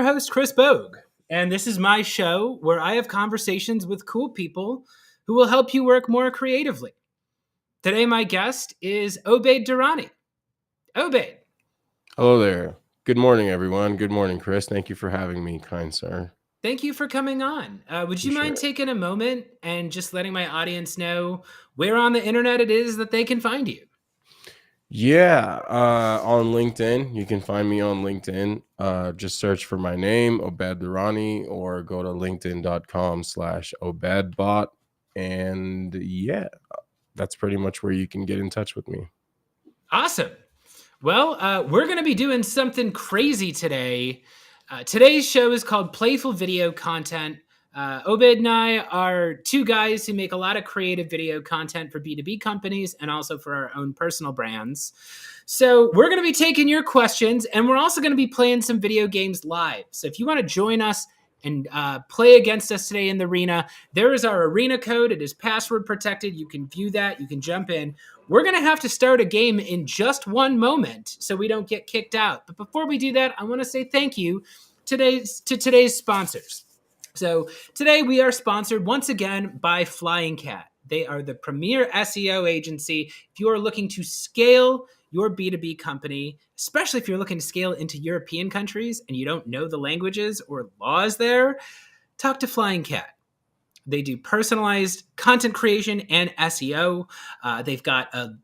host, Chris Bogue, and this is my show where I have conversations with cool people who will help you work more creatively. Today, my guest is Obaid Durrani. Obaid. Hello there. Good morning, everyone. Good morning, Chris. Thank you for having me, kind sir. Thank you for coming on. Would you mind taking a moment and just letting my audience know where on the internet it is that they can find you? Yeah, on LinkedIn. You can find me on LinkedIn. Just search for my name, Obaid Durrani, or go to linkedin.com/ObaidBot. And yeah, that's pretty much where you can get in touch with me. Awesome. Well, we're going to be doing something crazy today. Today's show is called Playful Video Content. Obaid and I are two guys who make a lot of creative video content for B2B companies and also for our own personal brands. So we're going to be taking your questions, and we're also going to be playing some video games live. So if you want to join us and play against us today in the arena, there is our arena code. It is password protected. You can view that. You can jump in. We're going to have to start a game in just one moment so we don't get kicked out. But before we do that, I want to say thank you to today's sponsors. So today we are sponsored once again by Flying Cat. They are the premier SEO agency. If you are looking to scale your B2B company, especially if you're looking to scale into European countries and you don't know the languages or laws there, talk to Flying Cat. They do personalized content creation and SEO. They've got a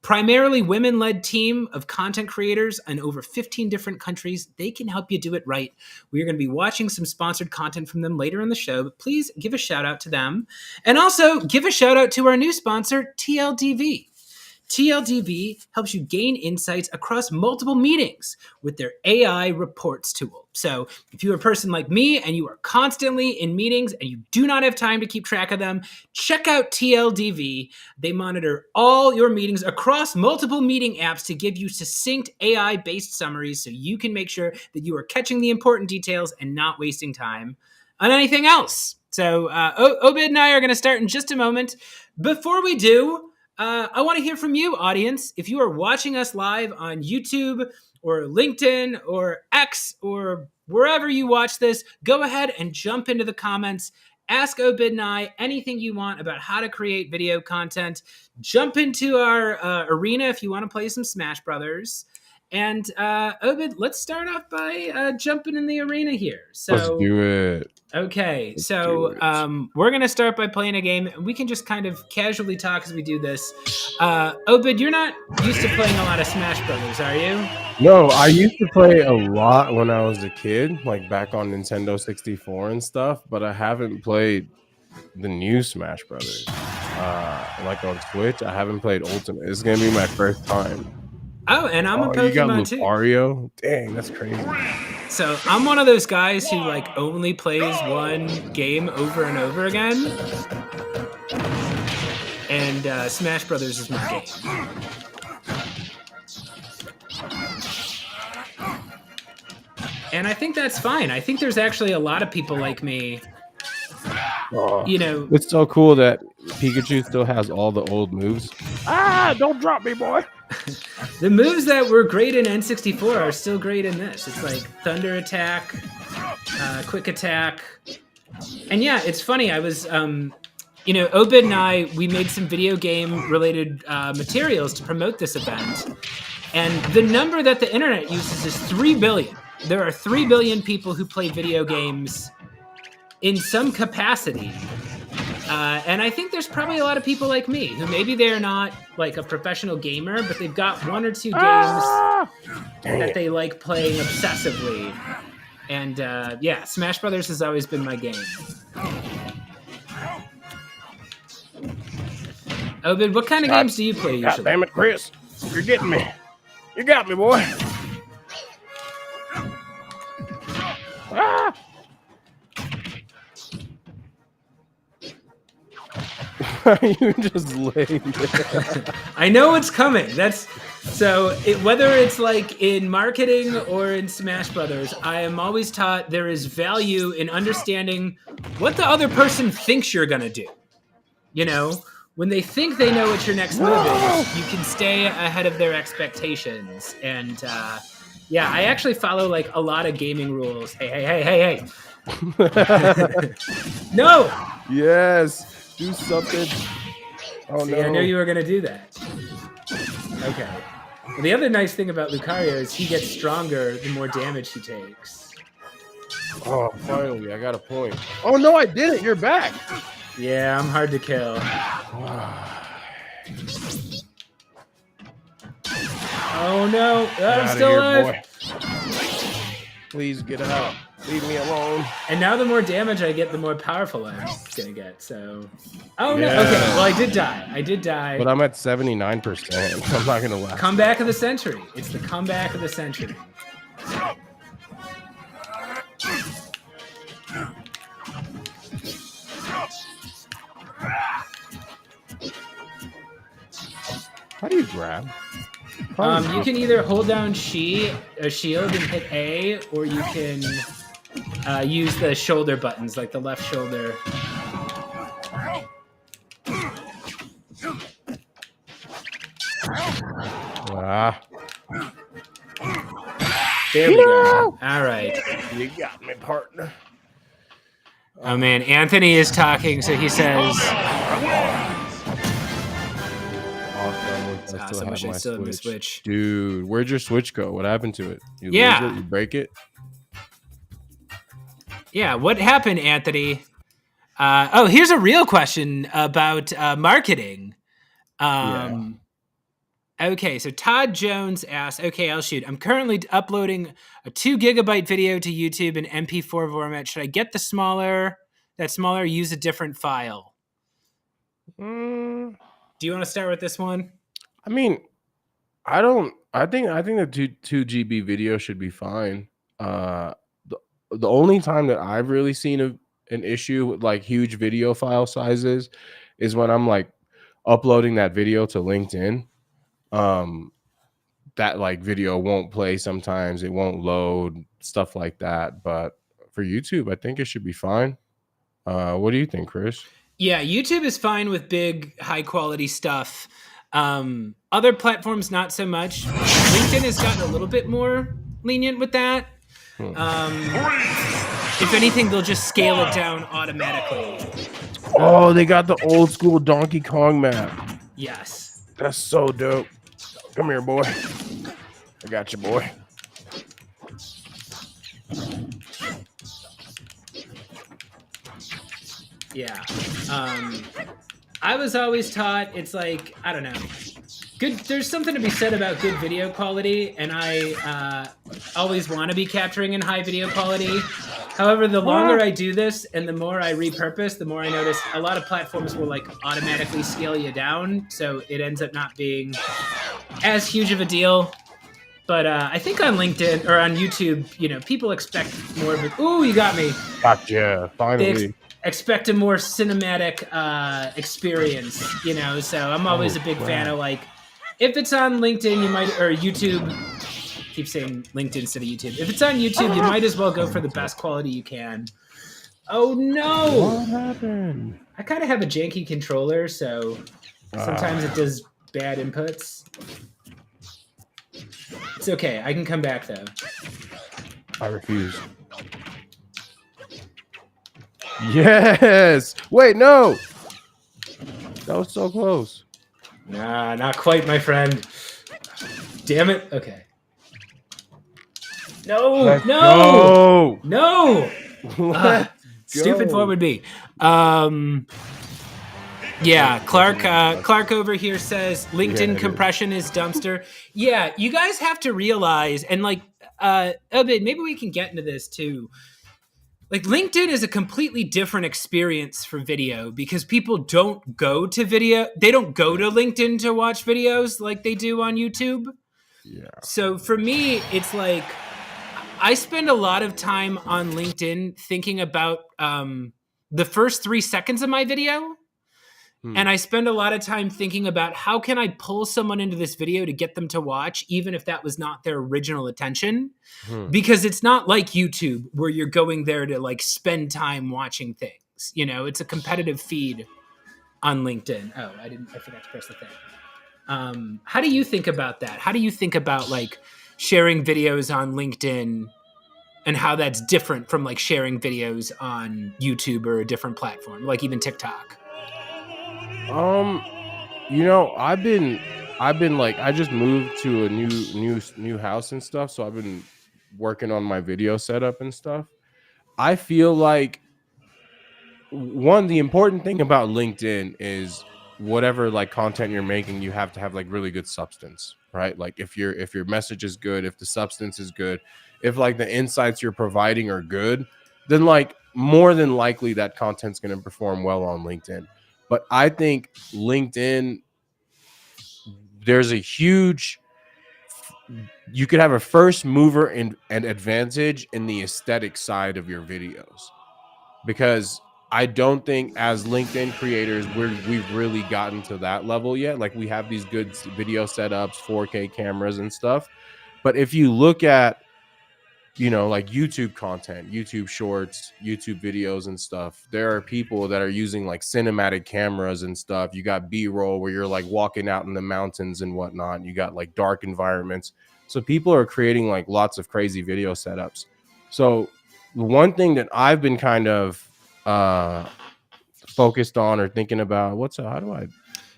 primarily women-led team of content creators in over 15 different countries. They can help you do it right. We're going to be watching some sponsored content from them later in the show, but please give a shout out to them. And also give a shout out to our new sponsor, TLDV. TLDV helps you gain insights across multiple meetings with their AI reports tool. So if you're a person like me and you are constantly in meetings and you do not have time to keep track of them, check out TLDV. They monitor all your meetings across multiple meeting apps to give you succinct AI-based summaries so you can make sure that you are catching the important details and not wasting time on anything else. So Obaid and I are going to start in just a moment. Before we do, I want to hear from you, audience. If you are watching us live on YouTube or LinkedIn or X or wherever you watch this, go ahead and jump into the comments. Ask Obaid and I anything you want about how to create video content. Jump into our arena if you want to play some Smash Brothers. And Obaid, let's start off by jumping in the arena here. So let's do it. Okay, so we're going to start by playing a game. We can just kind of casually talk as we do this. Obaid, you're not used to playing a lot of Smash Brothers, are you? No, I used to play a lot when I was a kid, like back on Nintendo 64 and stuff, but I haven't played the new Smash Brothers. Like on Switch, I haven't played Ultimate. This is going to be my first time. Oh, and I'm a Pokemon you got too. Lucario? Dang, that's crazy. So I'm one of those guys who like only plays one game over and over again. And Smash Brothers is my game. And I think that's fine. I think there's actually a lot of people like me. You know, it's so cool that Pikachu still has all the old moves. Don't drop me, boy. The moves that were great in N64 are still great in this. It's like Thunder Attack, Quick Attack. And yeah, it's funny. I was, Obaid and I, we made some video game related materials to promote this event. And the number that the internet uses is 3 billion. There are 3 billion people who play video games in some capacity. And I think there's probably a lot of people like me who maybe they're not like a professional gamer, but they've got one or two games that they like playing obsessively. And yeah, Smash Brothers has always been my game. Obaid, what kind of games do you play usually? God damn it, Chris. You're getting me. You got me, boy. You just laying there. I know it's coming. That's so. Whether it's like in marketing or in Smash Brothers, I am always taught there is value in understanding what the other person thinks you're gonna do. You know, when they think they know what your next move is, you can stay ahead of their expectations. And Yeah, I actually follow like a lot of gaming rules. Hey. No! Yes, do something. Oh See, I knew no. you were going to do that. Okay. Well, the other nice thing about Lucario is he gets stronger the more damage he takes. Oh, finally, I got a point. Oh no, I did it. You're back. Yeah, I'm hard to kill. Oh no, I'm still alive. Boy. Please get out. Leave me alone. And now the more damage I get, the more powerful I'm gonna get. So, oh no. Okay, well I did die. But I'm at 79%. I'm not gonna last. Comeback of the century. It's the comeback of the century. How do you grab? You can either hold down shield and hit A, or you can use the shoulder buttons, like the left shoulder. There we go. All right. You got me, partner. Oh man, Anthony is talking, so he says. Awesome. I still have my Switch. Dude, where'd your Switch go? What happened to it? You lose it? You break it? Yeah, what happened, Anthony? Here's a real question about marketing. Okay, so Todd Jones asks, okay, I'll shoot. I'm currently uploading a 2 gigabyte video to YouTube in MP4 format. Should I get that smaller, use a different file? Do you want to start with this one? I mean, I think the 2 GB video should be fine. The only time that I've really seen an issue with like huge video file sizes is when I'm like uploading that video to LinkedIn. That like video won't play sometimes, it won't load, stuff like that. But for YouTube, I think it should be fine. What do you think, Chris? Yeah, YouTube is fine with big, high quality stuff. Other platforms, not so much. LinkedIn has gotten a little bit more lenient with that. If anything, they'll just scale it down automatically. Oh, they got the old school Donkey Kong map. Yes. That's so dope. Come here, boy. I got you, boy. Yeah. I was always taught it's like, I don't know. Good. There's something to be said about good video quality, and I always want to be capturing in high video quality. However, the longer I do this and the more I repurpose, the more I notice a lot of platforms will like automatically scale you down, so it ends up not being as huge of a deal. But I think on LinkedIn or on YouTube, you know, people expect more of it. Ooh, you got me. Gotcha. Finally. Expect a more cinematic experience, you know. So I'm always a big fan of like, if it's on LinkedIn, you might, or YouTube. I keep saying LinkedIn instead of YouTube. If it's on YouTube, you might as well go for the best quality you can. Oh no! What happened? I kind of have a janky controller, so sometimes it does bad inputs. It's okay. I can come back though. I refuse. Yes. Wait, no. That was so close. Nah, not quite, my friend. Damn it. Okay. No. Stupid forward B. Yeah, Clark over here says LinkedIn compression is dumpster. Yeah, you guys have to realize, and like, Obaid, maybe we can get into this too. Like, LinkedIn is a completely different experience for video because people don't go to video. They don't go to LinkedIn to watch videos like they do on YouTube. Yeah. So for me, it's like I spend a lot of time on LinkedIn thinking about the first 3 seconds of my video. And I spend a lot of time thinking about how can I pull someone into this video to get them to watch, even if that was not their original attention. Because it's not like YouTube where you're going there to like spend time watching things. You know, it's a competitive feed on LinkedIn. Oh, I forgot to press the thing. How do you think about that? How do you think about like sharing videos on LinkedIn and how that's different from like sharing videos on YouTube or a different platform, like even TikTok. Um, I've been like I just moved to a new house and stuff, so I've been working on my video setup and stuff. I feel like one the important thing about LinkedIn is whatever like content you're making, you have to have like really good substance, right? Like if your message is good, if the substance is good, if like the insights you're providing are good, then like more than likely that content's going to perform well on LinkedIn. But I think LinkedIn, there's a huge you could have a first mover and advantage in the aesthetic side of your videos, because I don't think as LinkedIn creators we've really gotten to that level yet. Like we have these good video setups, 4K cameras and stuff, but if you look at like YouTube content, YouTube shorts, YouTube videos and stuff, there are people that are using like cinematic cameras and stuff. You got B-roll where you're like walking out in the mountains and whatnot. You got like dark environments. So people are creating like lots of crazy video setups. So the one thing that I've been kind of focused on or thinking about, how do I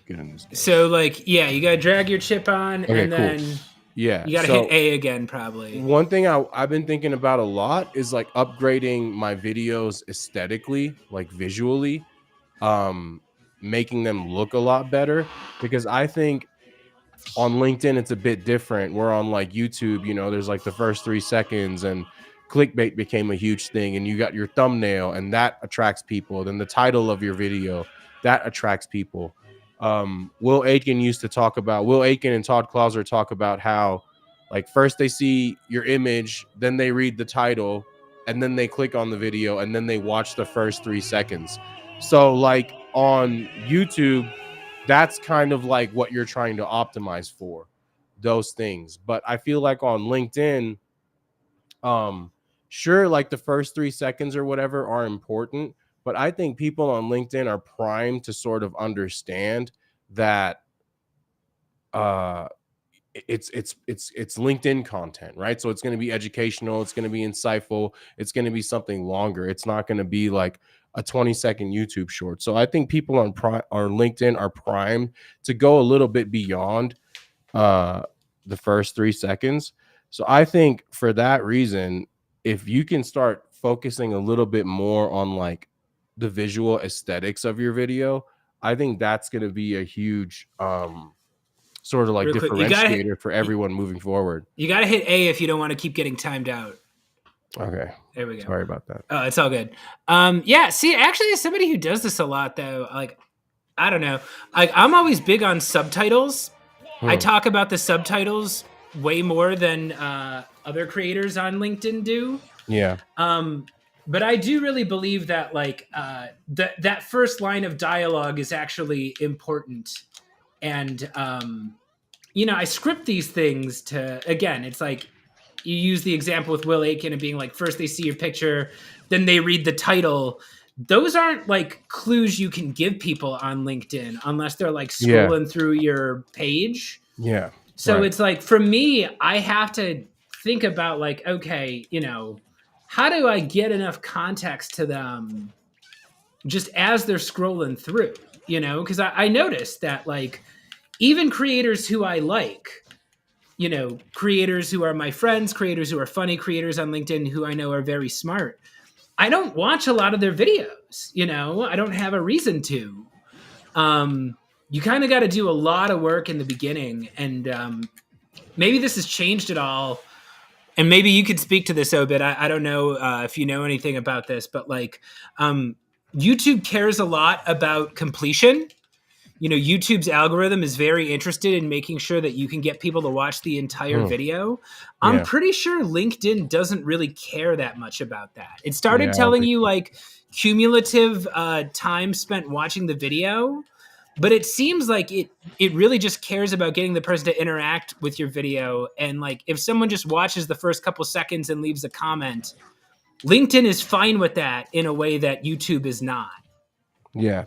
get in this game? So like, yeah, you gotta drag your chip on, Okay, and cool. then Yeah. you gotta hit A again, probably. One thing I've been thinking about a lot is like upgrading my videos aesthetically, like visually, making them look a lot better, because I think on LinkedIn it's a bit different. We're on like YouTube, there's like the first 3 seconds, and clickbait became a huge thing, and you got your thumbnail and that attracts people, then the title of your video that attracts people. Will Aiken and Todd Clouser talk about how like first they see your image, then they read the title, and then they click on the video, and then they watch the first 3 seconds. So like on YouTube, that's kind of like what you're trying to optimize for, those things. But I feel like on LinkedIn, sure, like the first 3 seconds or whatever are important, but I think people on LinkedIn are primed to sort of understand that it's LinkedIn content, right? So it's going to be educational, it's going to be insightful, it's going to be something longer. It's not going to be like a 20-second YouTube short. So I think people on LinkedIn are primed to go a little bit beyond the first 3 seconds. So I think for that reason, if you can start focusing a little bit more on like the visual aesthetics of your video, I think that's going to be a huge sort of like Real quick, differentiator for everyone moving forward. You gotta hit A if you don't want to keep getting timed out. Okay. There we go. Sorry about that. Oh, it's all good. Yeah, see, actually, as somebody who does this a lot, though, like, I don't know. I'm always big on subtitles. I talk about the subtitles way more than other creators on LinkedIn do. Yeah. But I do really believe that, like, that first line of dialogue is actually important. And, I script these things to, again, it's like, you use the example with Will Aiken and being like, first they see your picture, then they read the title. Those aren't like clues you can give people on LinkedIn unless they're like scrolling through your page. Yeah. So It's like, for me, I have to think about like, okay, how do I get enough context to them just as they're scrolling through, because I noticed that like even creators who I like, creators who are my friends, creators who are funny, creators on LinkedIn who I know are very smart, I don't watch a lot of their videos. I don't have a reason to. You kind of got to do a lot of work in the beginning, and maybe this has changed at all. And maybe you could speak to this, Obaid. I don't know if you know anything about this, but like YouTube cares a lot about completion. YouTube's algorithm is very interested in making sure that you can get people to watch the entire video. I'm pretty sure LinkedIn doesn't really care that much about that. It started telling you like cumulative time spent watching the video, but it seems like it really just cares about getting the person to interact with your video. And like if someone just watches the first couple seconds and leaves a comment, LinkedIn is fine with that in a way that YouTube is not. Yeah.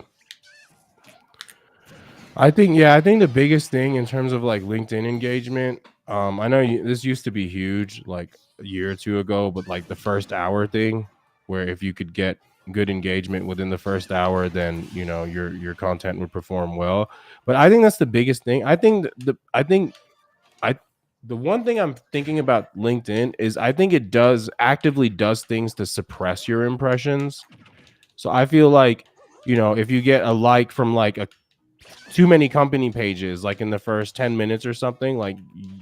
I think the biggest thing in terms of like LinkedIn engagement, I know this used to be huge like a year or two ago, but like the first hour thing, where if you could get good engagement within the first hour, then your content would perform well. But I think that's the biggest thing. I think I the one thing I'm thinking about LinkedIn is I think it actively does things to suppress your impressions. So I feel like, if you get a like from like a too many company pages like in the first 10 minutes or something, like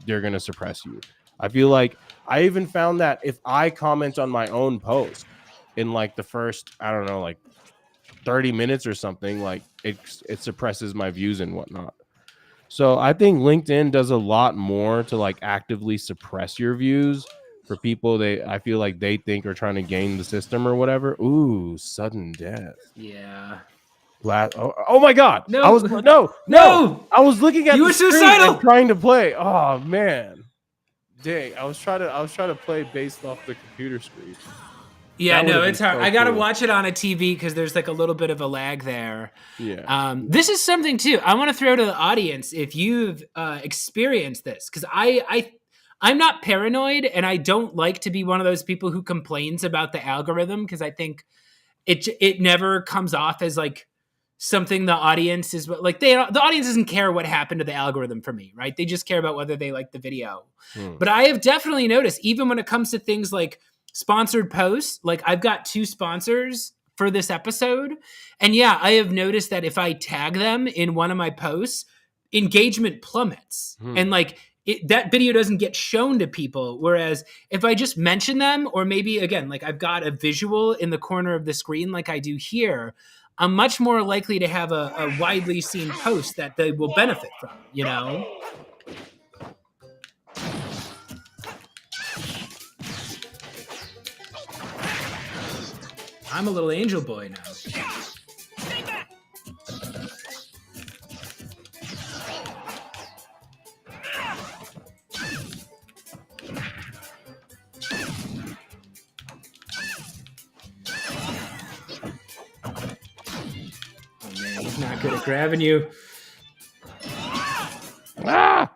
they're going to suppress you. I feel like I even found that if I comment on my own post in like the first, I don't know, like 30 minutes or something, like it suppresses my views and whatnot. So I think LinkedIn does a lot more to like actively suppress your views for people I feel like they think are trying to game the system or whatever. Ooh, sudden death. Yeah. Oh my god. I was No. no. I was looking at You the were screen and suicidal. trying to play. Oh man. Dang. I was trying to play based off the computer screen. Yeah, That would no, have it's been hard. so I gotta cool. watch it on a TV because there's like a little bit of a lag there. Yeah. This is something too I want to throw to the audience if you've experienced this, because I'm not paranoid and I don't like to be one of those people who complains about the algorithm, because I think it never comes off as like something the audience is like the audience doesn't care what happened to the algorithm for me, right? They just care about whether they like the video. But I have definitely noticed, even when it comes to things like sponsored posts, like I've got 2 sponsors for this episode, and yeah, I have noticed that if I tag them in one of my posts, engagement plummets, and like that video doesn't get shown to people. Whereas if I just mention them, or maybe again, like I've got a visual in the corner of the screen, like I do here, I'm much more likely to have a widely seen post that they will benefit from, you know? I'm a little angel boy now. Oh man, he's not good at grabbing you. Ah!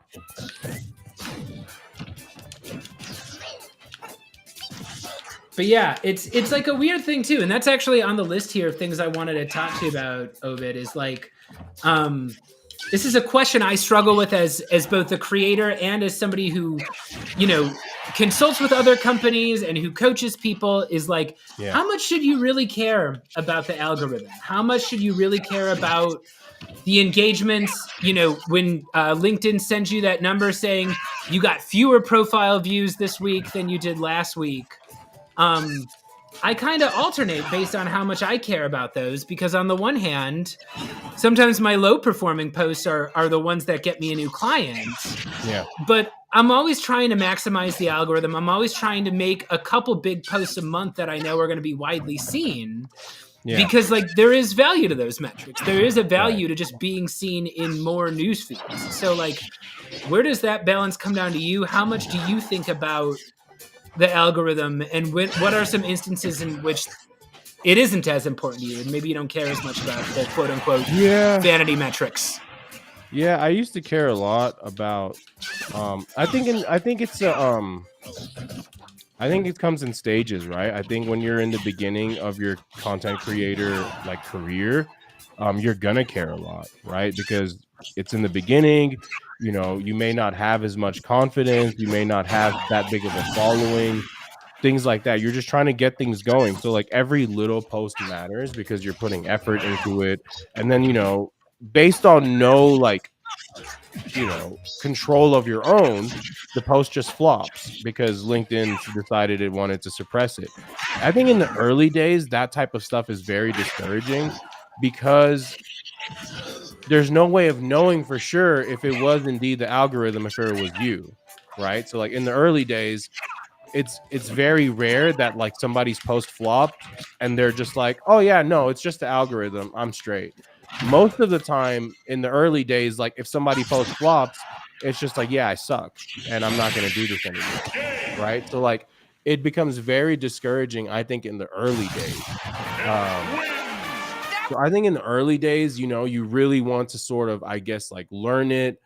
But yeah, it's like a weird thing too, and that's actually on the list here of things I wanted to talk to you about, Ovid, is like, this is a question I struggle with as both a creator and as somebody who, consults with other companies and who coaches people, is like, how much should you really care about the algorithm? How much should you really care about the engagements? When LinkedIn sends you that number saying you got fewer profile views this week than you did last week, I kind of alternate based on how much I care about those, because on the one hand, sometimes my low performing posts are the ones that get me a new client. Yeah. But I'm always trying to maximize the algorithm. I'm always trying to make a couple big posts a month that I know are going to be widely seen. Yeah. Because like there is value to those metrics. There is a value to just being seen in more news feeds. So like, where does that balance come down to you? How much do you think about the algorithm, and what are some instances in which it isn't as important to you, and maybe you don't care as much about the quote unquote vanity metrics? Yeah, I used to care a lot about I think it comes in stages, right? I think when you're in the beginning of your content creator like career, you're gonna care a lot, right? Because it's in the beginning, you may not have as much confidence, you may not have that big of a following, things like that. You're just trying to get things going. So like every little post matters because you're putting effort into it. And then, based on no like control of your own, the post just flops because LinkedIn decided it wanted to suppress it. I think in the early days, that type of stuff is very discouraging because there's no way of knowing for sure if it was indeed the algorithm, if it was you, right? So like in the early days, it's very rare that like somebody's post flopped and they're just like, oh yeah, no, it's just the algorithm, I'm straight. Most of the time in the early days, like if somebody post flops, it's just like, yeah, I suck and I'm not going to do this anymore, right? So like it becomes very discouraging, I think, in the early days. So I think in the early days, you really want to sort of, I guess, like learn it,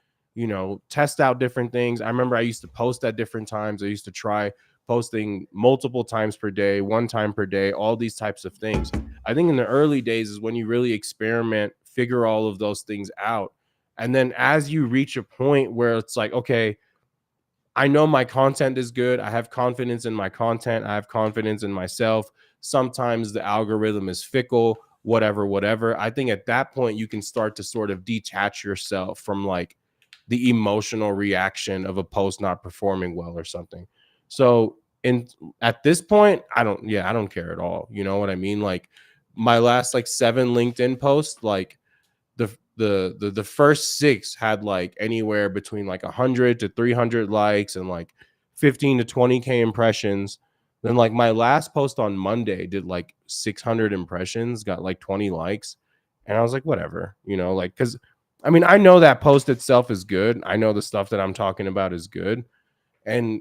test out different things. I remember I used to post at different times. I used to try posting multiple times per day, one time per day, all these types of things. I think in the early days is when you really experiment, figure all of those things out. And then as you reach a point where it's like, okay, I know my content is good. I have confidence in my content. I have confidence in myself. Sometimes the algorithm is fickle, whatever, whatever. I think at that point, you can start to sort of detach yourself from like the emotional reaction of a post not performing well or something. So, in at this point, I don't care at all. You know what I mean? Like my last like 7 LinkedIn posts, like the first 6 had like anywhere between like 100 to 300 likes and like 15 to 20k impressions. Then like my last post on Monday did like 600 impressions, got like 20 likes, and I was like, whatever, like, because I mean, I know that post itself is good. I know the stuff that I'm talking about is good, and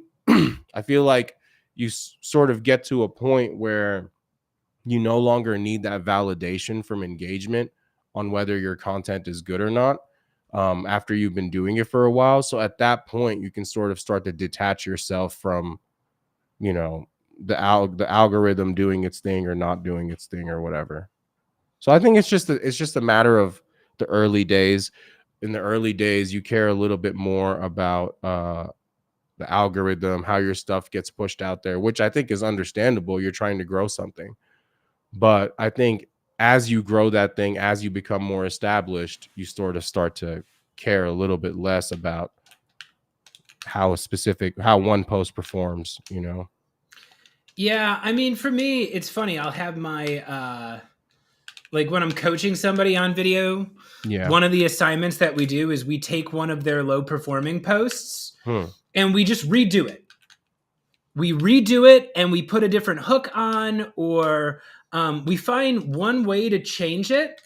I feel like you sort of get to a point where you no longer need that validation from engagement on whether your content is good or not, after you've been doing it for a while. So at that point, you can sort of start to detach yourself from, you know, the algorithm doing its thing or not doing its thing or whatever. So I think it's just a matter of the early days. In the early days, you care a little bit more about the algorithm, how your stuff gets pushed out there, which I think is understandable. You're trying to grow something. But I think as you grow that thing, as you become more established, you sort of start to care a little bit less about how one post performs. Yeah, I mean, for me, it's funny. I'll have my like when I'm coaching somebody on video, Yeah. one of the assignments that we do is we take one of their low performing posts Hmm. and we just redo it. We redo it and we put a different hook on, or we find one way to change it.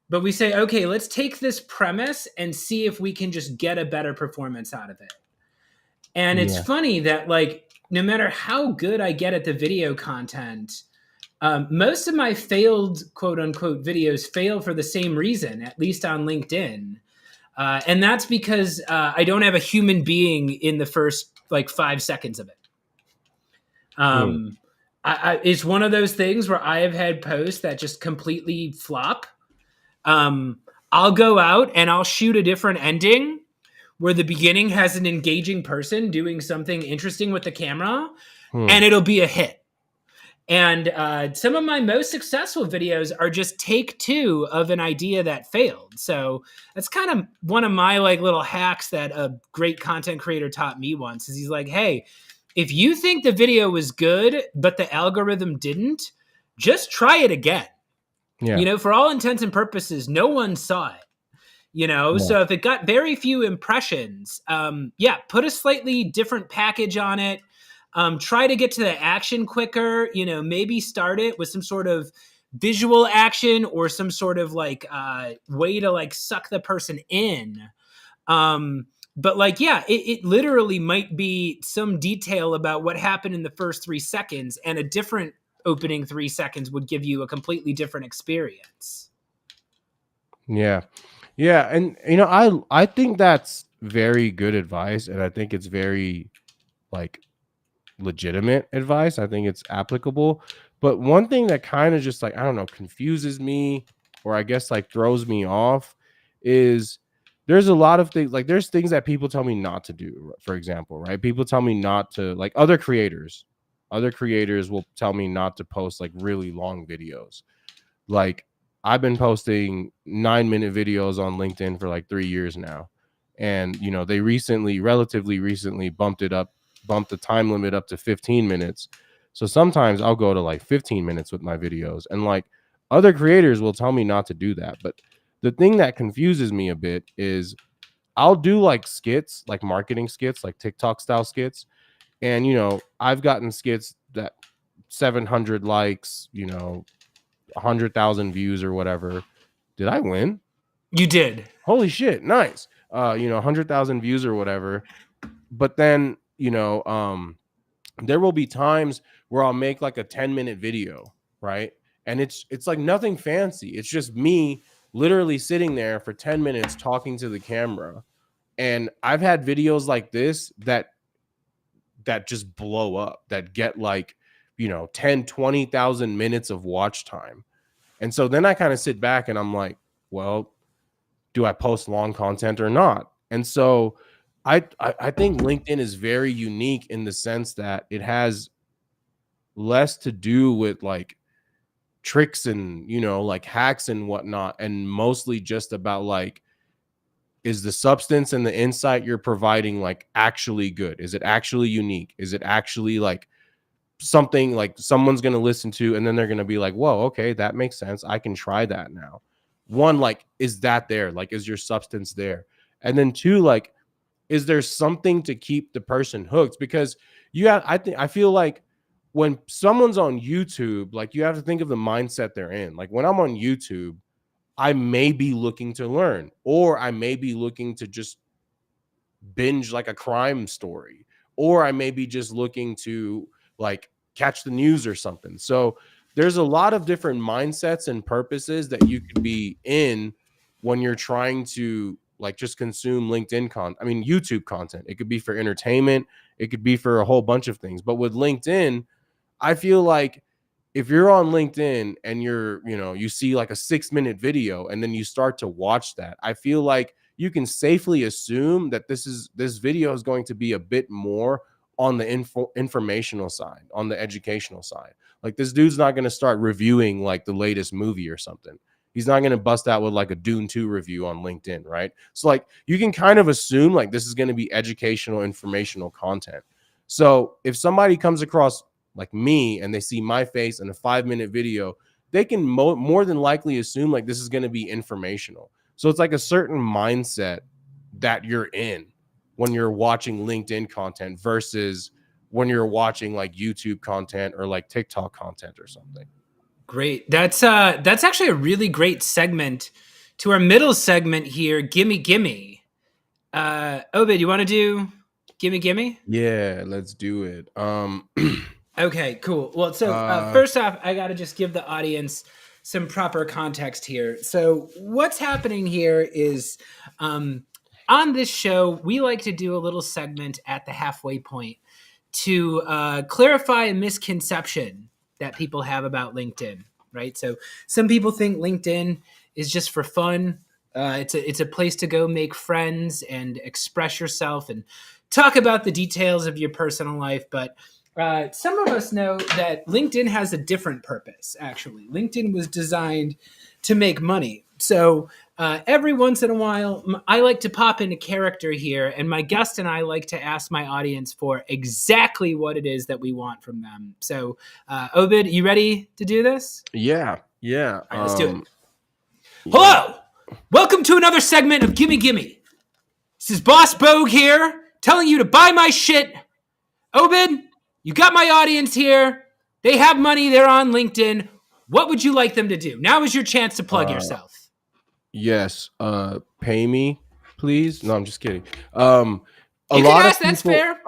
But we say, okay, let's take this premise and see if we can just get a better performance out of it. And it's Yeah. funny that, like, no matter how good I get at the video content, most of my failed quote unquote videos fail for the same reason, at least on LinkedIn. And that's because I don't have a human being in the first like 5 seconds of it. Hmm. Um, it's one of those things where I have had posts that just completely flop. Um, I'll go out and I'll shoot a different ending where the beginning has an engaging person doing something interesting with the camera, Hmm. and it'll be a hit. And some of my most successful videos are just take two of an idea that failed. So that's kind of one of my like little hacks that a great content creator taught me once. Is he's like, hey, if you think the video was good but the algorithm didn't, just try it again. Yeah. For all intents and purposes, no one saw it. Yeah. So if it got very few impressions, yeah, put a slightly different package on it. Try to get to the action quicker. Maybe start it with some sort of visual action or some sort of like way to like suck the person in. But like, yeah, it literally might be some detail about what happened in the first 3 seconds, and a different opening 3 seconds would give you a completely different experience. Yeah. Yeah. And I think that's very good advice, and I think it's very like legitimate advice. I think it's applicable. But one thing that kind of just like, I don't know, confuses me, or I guess like throws me off, is there's a lot of things, like there's things that people tell me not to do, for example, right? People tell me not to, like other creators will tell me not to post like really long videos. Like I've been posting 9-minute videos on LinkedIn for like 3 years now. And they relatively recently bumped the time limit up to 15 minutes. So sometimes I'll go to like 15 minutes with my videos. And like other creators will tell me not to do that. But the thing that confuses me a bit is I'll do like skits, like marketing skits, like TikTok style skits. And I've gotten skits that 700 likes, 100,000 views or whatever. Did I win? You did. Holy shit, nice. 100,000 views or whatever. But then, there will be times where I'll make like a 10-minute video, right? And it's like nothing fancy. It's just me literally sitting there for 10 minutes talking to the camera. And I've had videos like this that just blow up, that get like, 10, 20,000 minutes of watch time. And so then I kind of sit back and I'm like, well, do I post long content or not? And so I think LinkedIn is very unique in the sense that it has less to do with like tricks and like hacks and whatnot, and mostly just about like, is the substance and the insight you're providing like actually good? Is it actually unique? Is it actually like something like someone's going to listen to and then they're going to be like, whoa, okay, that makes sense, I can try that now? One, like, is that there? Like, is your substance there? And then two, like, is there something to keep the person hooked? Because I feel like when someone's on YouTube, like, you have to think of the mindset they're in. Like, when I'm on YouTube, I may be looking to learn, or I may be looking to just binge like a crime story, or I may be just looking to like catch the news or something. So there's a lot of different mindsets and purposes that you could be in when you're trying to like just consume YouTube content. It could be for entertainment, it could be for a whole bunch of things. But with LinkedIn, I feel like if you're on LinkedIn and you see like a 6-minute video and then you start to watch that, I feel like you can safely assume that this video is going to be a bit more on the informational side, on the educational side. Like, this dude's not going to start reviewing like the latest movie or something. He's not going to bust out with like a Dune 2 review on LinkedIn, right? So like, you can kind of assume like this is going to be educational, informational content. So if somebody comes across like me and they see my face in a 5-minute video, they can more than likely assume like this is going to be informational. So it's like a certain mindset that you're in when you're watching LinkedIn content versus when you're watching like YouTube content or like TikTok content or something. Great. That's actually a really great segment to our middle segment here. Gimme, gimme. Obaid, you want to do gimme, gimme? Yeah, let's do it. Okay, cool. Well, so uh first off, I got to just give the audience some proper context here. So, what's happening here is on this show, we like to do a little segment at the halfway point to clarify a misconception that people have about LinkedIn, right? So, some people think LinkedIn is just for fun. It's a place to go make friends and express yourself and talk about the details of your personal life, but some of us know that LinkedIn has a different purpose, actually. LinkedIn was designed to make money. So every once in a while, I like to pop into character here, and my guest and I like to ask my audience for exactly what it is that we want from them. So, Obaid, you ready to do this? yeah. All right, let's do it. Yeah. Hello! Welcome to another segment of Gimme Gimme. This is Boss Bogue here, telling you to buy my shit. Obaid, you got my audience here. They have money. They're on LinkedIn. What would you like them to do? Now is your chance to plug yourself. Yes. Pay me, please. No, I'm just kidding. A You can lot of ask. That's people, fair.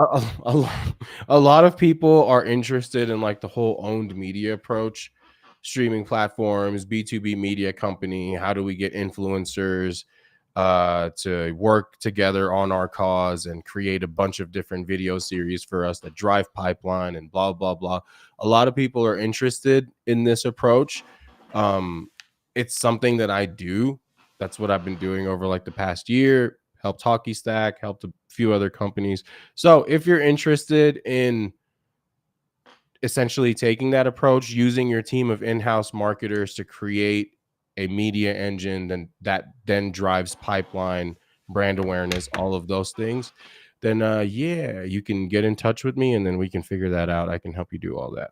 a lot of people are interested in like the whole owned media approach, streaming platforms, B2B media company. How do we get influencers to work together on our cause and create a bunch of different video series for us that drive pipeline and blah, blah, blah. A lot of people are interested in this approach. It's something that I do. That's what I've been doing over like the past year. Helped Hockey Stack, helped a few other companies. So if you're interested in essentially taking that approach, using your team of in-house marketers to create a media engine that then drives pipeline, brand awareness, all of those things, then yeah, you can get in touch with me and then we can figure that out. I can help you do all that.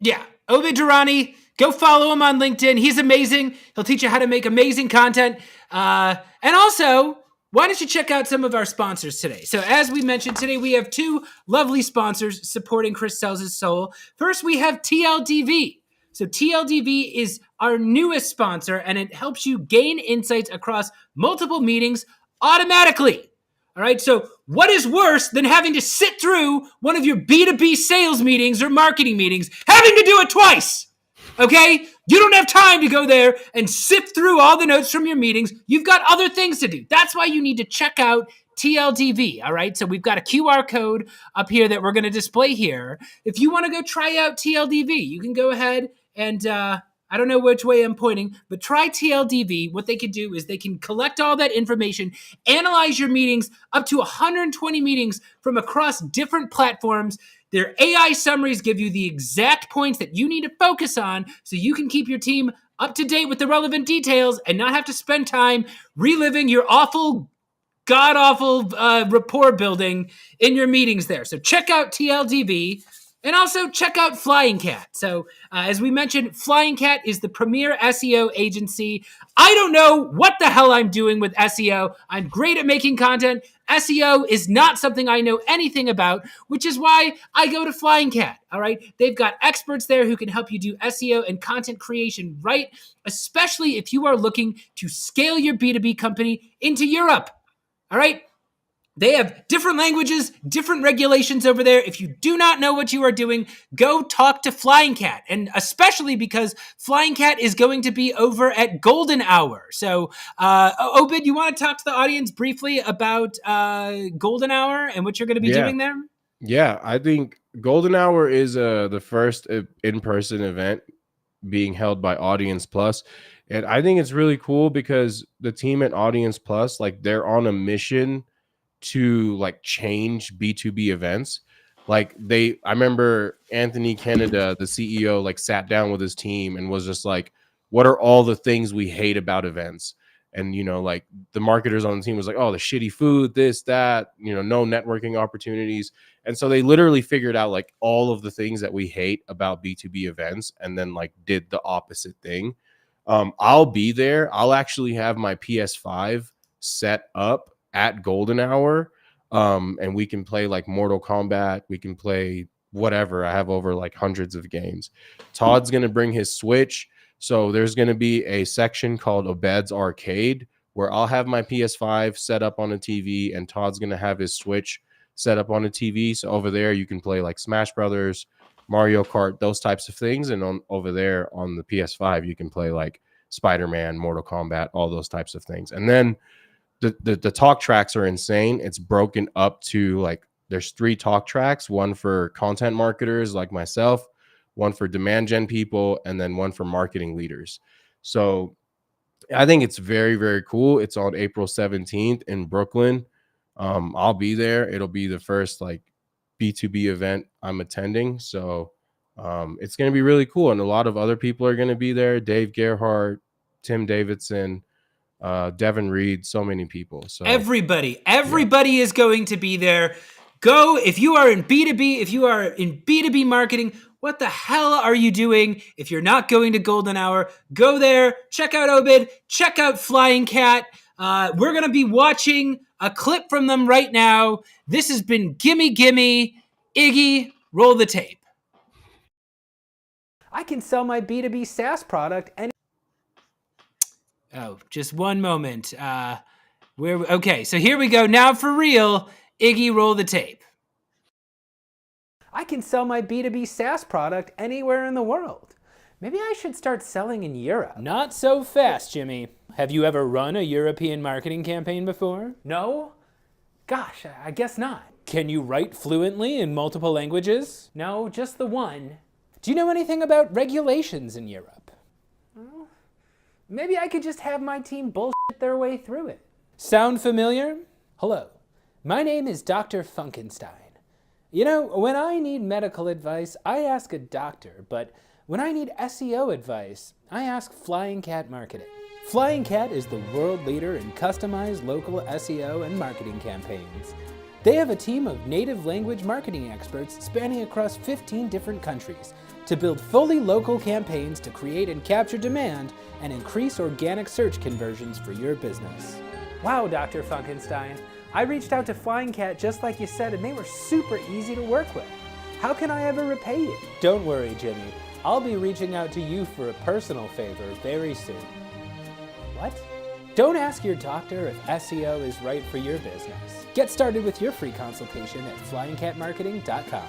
Yeah. Obaid Durrani, go follow him on LinkedIn. He's amazing. He'll teach you how to make amazing content. And also, why don't you check out some of our sponsors today? So, as we mentioned today, we have two lovely sponsors supporting Chris Sells' soul. First, we have TLDV. So, TLDV is our newest sponsor, and it helps you gain insights across multiple meetings automatically. All right. So, what is worse than having to sit through one of your B2B sales meetings or marketing meetings, having to do it twice? Okay? You don't have time to go there and sift through all the notes from your meetings. You've got other things to do. That's why you need to check out TLDV, all right? So we've got a QR code up here that we're going to display here. If you want to go try out TLDV, you can go ahead and I don't know which way I'm pointing, but try TLDV. What they can do is they can collect all that information, analyze your meetings, up to 120 meetings from across different platforms. Their AI summaries give you the exact points that you need to focus on so you can keep your team up to date with the relevant details and not have to spend time reliving your awful, god-awful rapport building in your meetings there. So check out TLDV. And also check out Flying Cat. So as we mentioned, Flying Cat is the premier SEO agency. I don't know what the hell I'm doing with SEO. I'm great at making content. SEO is not something I know anything about, which is why I go to Flying Cat. All right. They've got experts there who can help you do SEO and content creation right, especially if you are looking to scale your B2B company into Europe. All right. They have different languages, different regulations over there. If you do not know what you are doing, go talk to Flying Cat. And especially because Flying Cat is going to be over at Golden Hour. So, Obaid, you want to talk to the audience briefly about Golden Hour and what you're going to be doing there? Yeah, I think Golden Hour is the first in-person event being held by Audience Plus. And I think it's really cool because the team at Audience Plus, like they're on a mission to like change B2B events. Like I remember Anthony Canada, the CEO, like sat down with his team and was just like, what are all the things we hate about events? And, like the marketers on the team was like, oh, the shitty food, this, that, no networking opportunities. And so they literally figured out like all of the things that we hate about B2B events and then like did the opposite thing. I'll be there. I'll actually have my PS5 set up at Golden Hour, and we can play like Mortal Kombat. We can play whatever. I have over like hundreds of games. Todd's going to bring his Switch. So there's going to be a section called Obaid's Arcade where I'll have my PS5 set up on a TV and Todd's going to have his Switch set up on a TV. So over there, you can play like Smash Brothers, Mario Kart, those types of things. And over there on the PS5, you can play like Spider-Man, Mortal Kombat, all those types of things. And then the talk tracks are insane. It's broken up to like there's 3 talk tracks, one for content marketers like myself, one for demand gen people, and then one for marketing leaders. So I think it's very, very cool. It's on April 17th in Brooklyn. I'll be there. It'll be the first like B2B event I'm attending. So it's going to be really cool. And a lot of other people are going to be there. Dave Gerhardt, Tim Davidson, Devin Reed, so many people. So everybody is going to be there. Go if you are in B2B, if you are in B2B marketing. What the hell are you doing if you're not going to Golden Hour? Go there, check out Obaid, check out Flying Cat. We're going to be watching a clip from them right now. This has been Gimme Gimme. Iggy, roll the tape. I can sell my B2B SaaS product and oh, just one moment. Okay, so here we go. Now for real, Iggy, roll the tape. I can sell my B2B SaaS product anywhere in the world. Maybe I should start selling in Europe. Not so fast, Jimmy. Have you ever run a European marketing campaign before? No? Gosh, I guess not. Can you write fluently in multiple languages? No, just the one. Do you know anything about regulations in Europe? Well, maybe I could just have my team bullshit their way through it. Sound familiar? Hello, my name is Dr. Funkenstein. You know, when I need medical advice, I ask a doctor, but when I need SEO advice, I ask Flying Cat Marketing. Flying Cat is the world leader in customized local SEO and marketing campaigns. They have a team of native language marketing experts spanning across 15 different countries to build fully local campaigns to create and capture demand and increase organic search conversions for your business. Wow, Dr. Funkenstein. I reached out to Flying Cat just like you said, and they were super easy to work with. How can I ever repay you? Don't worry, Jimmy. I'll be reaching out to you for a personal favor very soon. What? Don't ask your doctor if SEO is right for your business. Get started with your free consultation at flyingcatmarketing.com.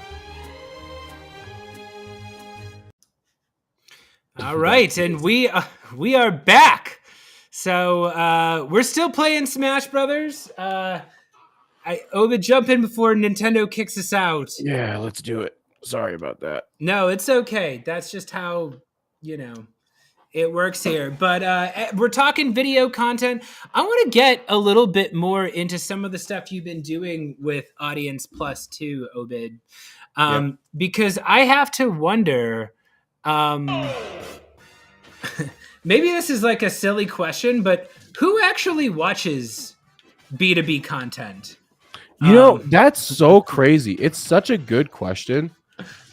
All That's right, and crazy. we are back. So we're still playing Smash Brothers. I Ovid, jump in before Nintendo kicks us out. Yeah, let's do it. Sorry about that. No, it's okay. That's just how you know it works here. But we're talking video content. I want to get a little bit more into some of the stuff you've been doing with Audience Plus too, Obid, Yep. because I have to wonder. Um, Maybe this is like a silly question, but who actually watches B2B content? Um, That's so crazy. It's such a good question.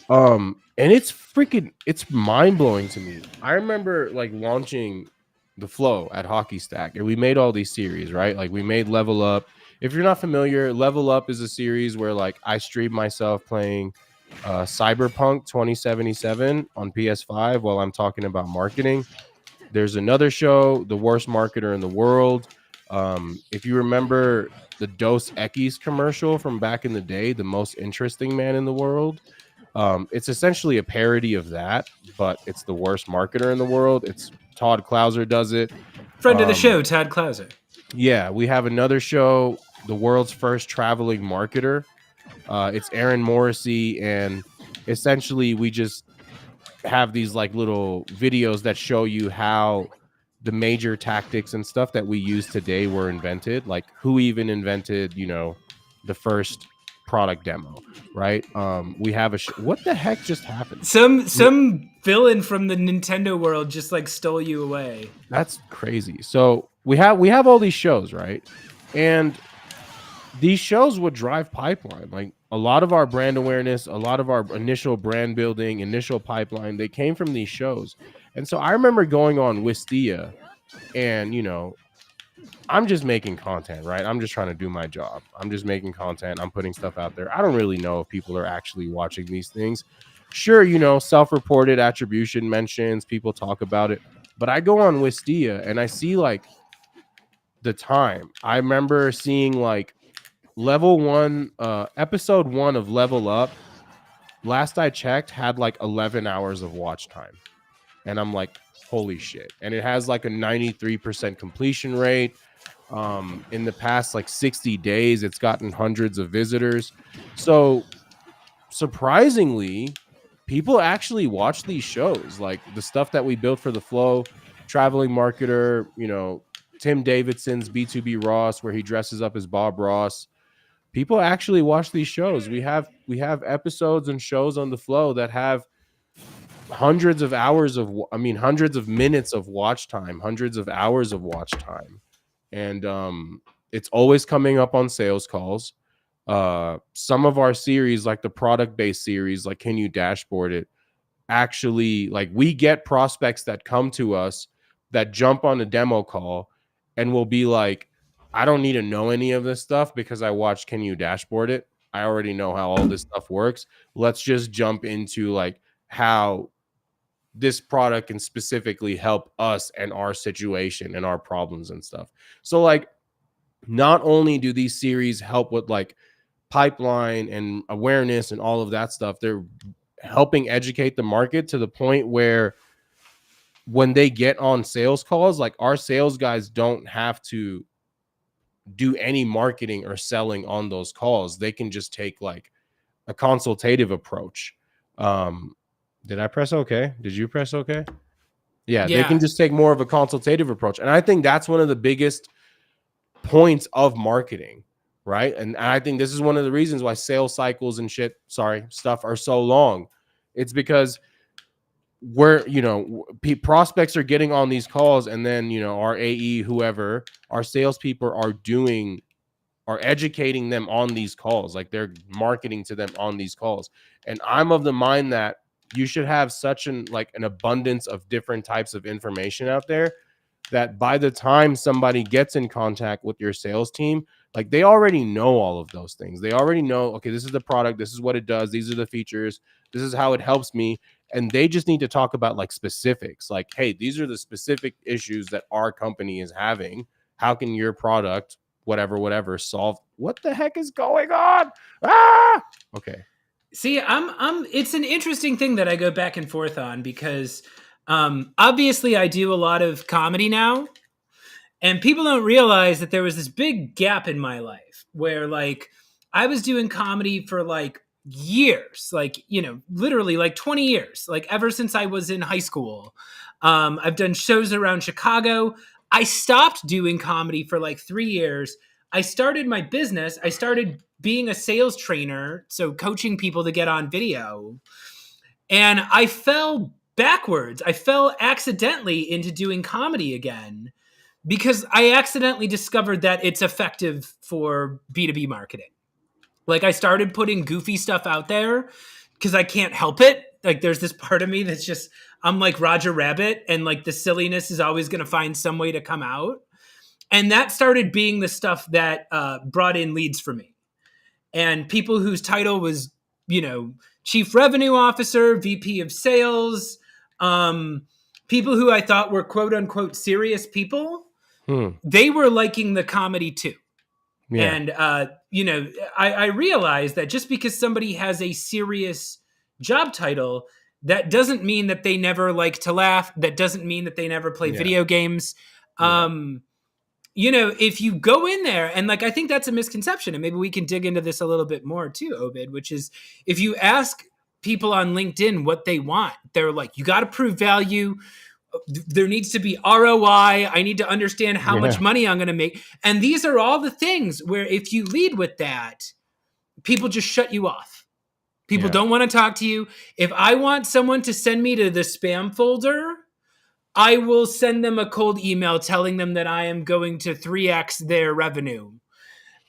And it's mind-blowing to me. I remember like launching the Flow at Hockey Stack, and we made all these series, right? Like we made Level Up. If you're not familiar, Level Up is a series where like I stream myself playing Cyberpunk 2077 on PS5 while I'm talking about marketing. There's another show, The Worst Marketer in the World. If you remember the Dos Equis commercial from back in the day, the most interesting man in the world, it's essentially a parody of that, but it's the worst marketer in the world. It's Todd Clouser does it. Friend of the Um, show, Todd Clouser. yeah, we have another show, The World's First Traveling Marketer. It's Aaron Morrissey, and essentially we just have these like little videos that show you how the major tactics and stuff that we use today were invented, like who even invented, the first product demo, right? We have what the heck just happened? Some villain from the Nintendo world just like stole you away. That's crazy. So we have all these shows, right? And these shows would drive pipeline. Like a lot of our brand awareness, a lot of our initial brand building, initial pipeline, they came from these shows. And so I remember going on Wistia and, I'm just making content, right? I'm just trying to do my job. I'm just making content. I'm putting stuff out there. I don't really know if people are actually watching these things. Sure, self-reported attribution mentions, people talk about it. But I go on Wistia and I see like the time. I remember seeing like level 1 episode 1 of Level Up, last I checked, had like 11 hours of watch time. And I'm like, holy shit. And it has like a 93% completion rate. In the past like 60 days, it's gotten hundreds of visitors. So surprisingly, people actually watch these shows, like the stuff that we built for the Flow, Traveling Marketer, Tim Davidson's B2B Ross, where he dresses up as Bob Ross. People actually watch these shows. We have episodes and shows on the Flow that have hundreds of minutes of watch time, hundreds of hours of watch time. And it's always coming up on sales calls. Some of our series, like the product based series, like Can You Dashboard It, actually, like, we get prospects that come to us that jump on a demo call and will be like, I don't need to know any of this stuff because I watched Can You Dashboard It. I already know how all this stuff works. Let's just jump into like how this product can specifically help us and our situation and our problems and stuff. So like, not only do these series help with like pipeline and awareness and all of that stuff, they're helping educate the market to the point where when they get on sales calls, like our sales guys don't have to do any marketing or selling on those calls. They can just take like a consultative approach. Did I press okay? Did you press okay? Yeah, they can Yeah, just take more of a consultative approach. And I think that's one of the biggest points of marketing, right? And I think this is one of the reasons why sales cycles and stuff are so long. It's because prospects are getting on these calls, and then our AE, whoever, our salespeople are educating them on these calls, like they're marketing to them on these calls. And I'm of the mind that you should have such an abundance of different types of information out there that by the time somebody gets in contact with your sales team, like they already know all of those things. They already know, okay, this is the product, this is what it does, these are the features, this is how it helps me. And they just need to talk about like specifics, like, hey, these are the specific issues that our company is having. How can your product, whatever, solve? What the heck is going on? Ah, okay. see, I'm. It's an interesting thing that I go back and forth on because Obviously, I do a lot of comedy now, and people don't realize that there was this big gap in my life where, like, I was doing comedy for like years, like, literally like 20 years, like ever since I was in high school. I've done shows around Chicago. I stopped doing comedy for like 3 years. I started my business. I started being a sales trainer, so coaching people to get on video. And I fell backwards. I fell accidentally into doing comedy again because I accidentally discovered that it's effective for B2B marketing. Like, I started putting goofy stuff out there because I can't help it. Like, there's this part of me that's just, I'm like Roger Rabbit, and like the silliness is always going to find some way to come out. And that started being the stuff that brought in leads for me. And people whose title was, chief revenue officer, VP of sales, people who I thought were quote unquote serious people, they were liking the comedy too. Yeah. And, I realized that just because somebody has a serious job title, that doesn't mean that they never like to laugh. That doesn't mean that they never play video games. If you go in there and, like, I think that's a misconception, and maybe we can dig into this a little bit more too, Obaid, which is if you ask people on LinkedIn what they want, they're like, you got to prove value. There needs to be ROI. I need to understand how much money I'm going to make. And these are all the things where if you lead with that, people just shut you off. People don't want to talk to you. If I want someone to send me to the spam folder, I will send them a cold email telling them that I am going to 3x their revenue.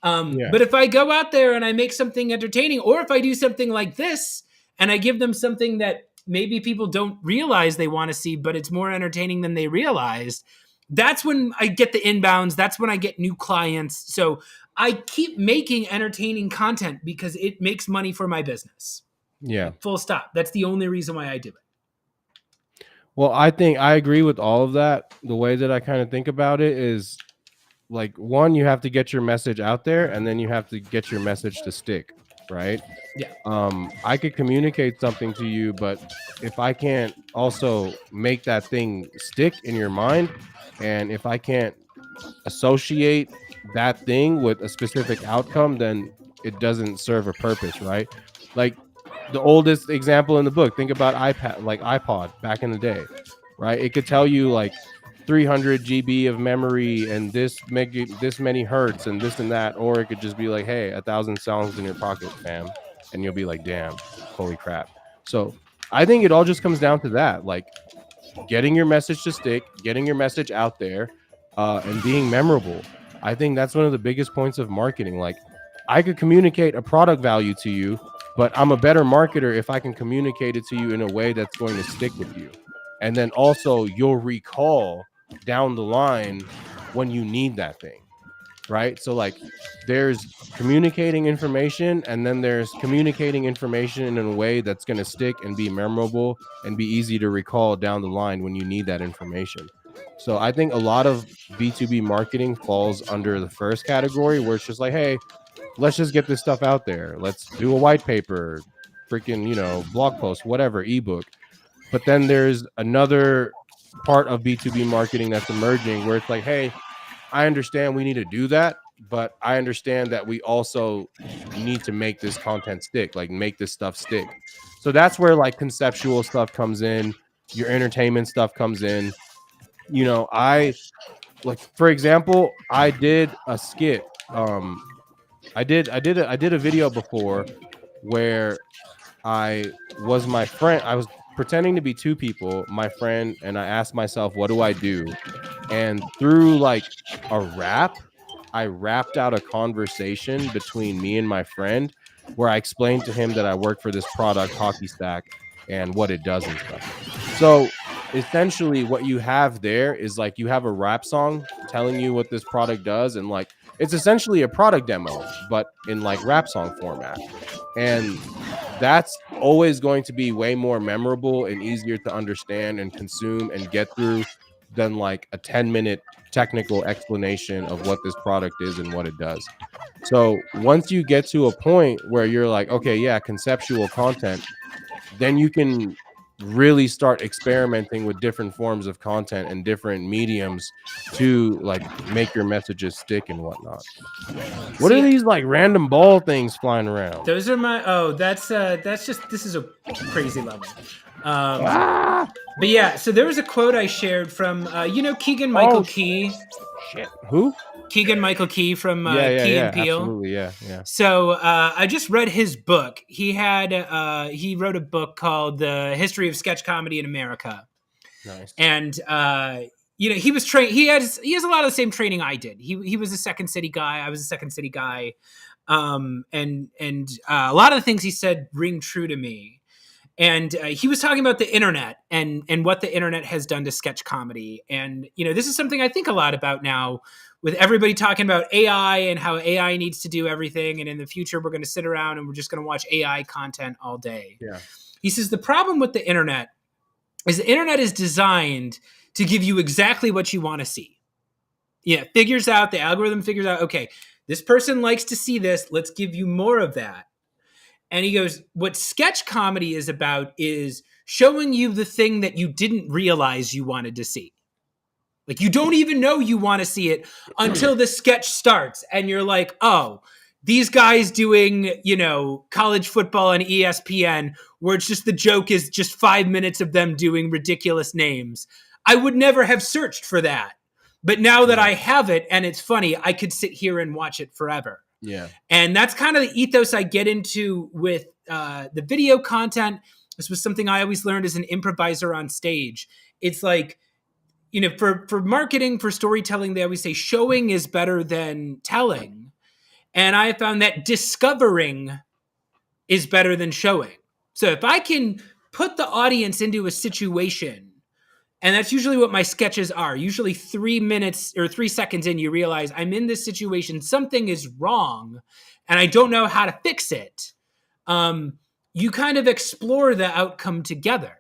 But if I go out there and I make something entertaining, or if I do something like this and I give them something that maybe people don't realize they want to see, but it's more entertaining than they realized, that's when I get the inbounds. That's when I get new clients. So I keep making entertaining content because it makes money for my business. Yeah. Like, full stop. That's the only reason why I do it. Well, I think I agree with all of that. The way that I kind of think about it is, like, one, you have to get your message out there, and then you have to get your message to stick, right? Yeah. I could communicate something to you, but if I can't also make that thing stick in your mind, and if I can't associate that thing with a specific outcome, then it doesn't serve a purpose, right? Like, the oldest example in the book, think about iPod back in the day, right? It could tell you like 300 GB of memory and this many hertz and this and that, or it could just be like, hey, 1,000 songs in your pocket, fam, and you'll be like, damn, holy crap. So I think it all just comes down to that, like getting your message to stick, getting your message out there, and being memorable. I think that's one of the biggest points of marketing. Like, I could communicate a product value to you, but I'm a better marketer if I can communicate it to you in a way that's going to stick with you. And then also you'll recall down the line when you need that thing, right? So like there's communicating information, and then there's communicating information in a way that's going to stick and be memorable and be easy to recall down the line when you need that information. So I think a lot of B2B marketing falls under the first category, where it's just like, hey, let's just get this stuff out there. Let's do a white paper, freaking, blog post, whatever, ebook. But then there's another part of B2B marketing that's emerging where it's like, hey, I understand we need to do that, but I understand that we also need to make this content stick, like make this stuff stick. So that's where like conceptual stuff comes in, your entertainment stuff comes in. I like, for example, I did a skit. I did a video before where I was my friend. I was pretending to be two people, my friend, and I asked myself, what do I do? And through like a rap, I rapped out a conversation between me and my friend where I explained to him that I work for this product, Hockey Stack, and what it does and stuff. So essentially what you have there is like you have a rap song telling you what this product does, and like it's essentially a product demo, but in like rap song format. And that's always going to be way more memorable and easier to understand and consume and get through than like a 10-minute technical explanation of what this product is and what it does. So once you get to a point where you're like, okay, yeah, conceptual content, then you can really start experimenting with different forms of content and different mediums to like make your messages stick and whatnot. What are See, these like random ball things flying around? those are my. Oh, that's just this is a crazy level. Ah! But yeah, so there was a quote I shared from Keegan Michael Oh Key. shit! Who? Keegan Michael Key from Key and Yeah, Peele. absolutely, yeah. So I just read his book. He wrote a book called The History of Sketch Comedy in America, Nice. and he was trained. He has a lot of the same training I did. He was a Second City guy. I was a Second City guy, and a lot of the things he said ring true to me. And he was talking about the internet and what the internet has done to sketch comedy. And this is something I think a lot about now, with everybody talking about AI and how AI needs to do everything, and in the future we're going to sit around and we're just going to watch AI content all day. Yeah. He says the problem with the internet is designed to give you exactly what you want to see. Yeah, the algorithm figures out, okay, this person likes to see this, let's give you more of that. And he goes, what sketch comedy is about is showing you the thing that you didn't realize you wanted to see. Like, you don't even know you want to see it until the sketch starts. And you're like, oh, these guys doing, college football on ESPN, where it's just the joke is just 5 minutes of them doing ridiculous names. I would never have searched for that. But now that I have it and it's funny, I could sit here and watch it forever. Yeah. And that's kind of the ethos I get into with the video content. This was something I always learned as an improviser on stage. It's like, for marketing, for storytelling, they always say showing is better than telling. And I found that discovering is better than showing. So if I can put the audience into a situation, and that's usually what my sketches are. Usually 3 minutes or 3 seconds in, you realize I'm in this situation. Something is wrong and I don't know how to fix it. You kind of explore the outcome together.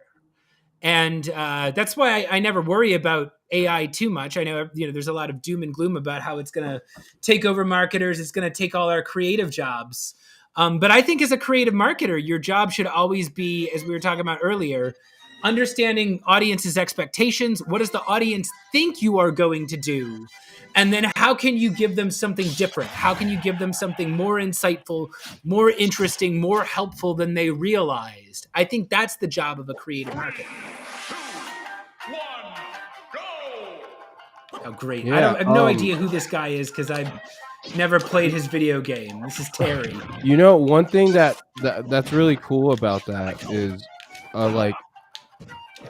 And that's why I never worry about AI too much. I know, there's a lot of doom and gloom about how it's going to take over marketers. It's going to take all our creative jobs. But I think as a creative marketer, your job should always be, as we were talking about earlier, understanding audience's expectations. What does the audience think you are going to do? And then how can you give them something different? How can you give them something more insightful, more interesting, more helpful than they realized? I think that's the job of a creative marketer. 3, 2, 1, go! Oh, great. Yeah, I have no idea who this guy is because I've never played his video game. This is Terry. One thing that's really cool about that is like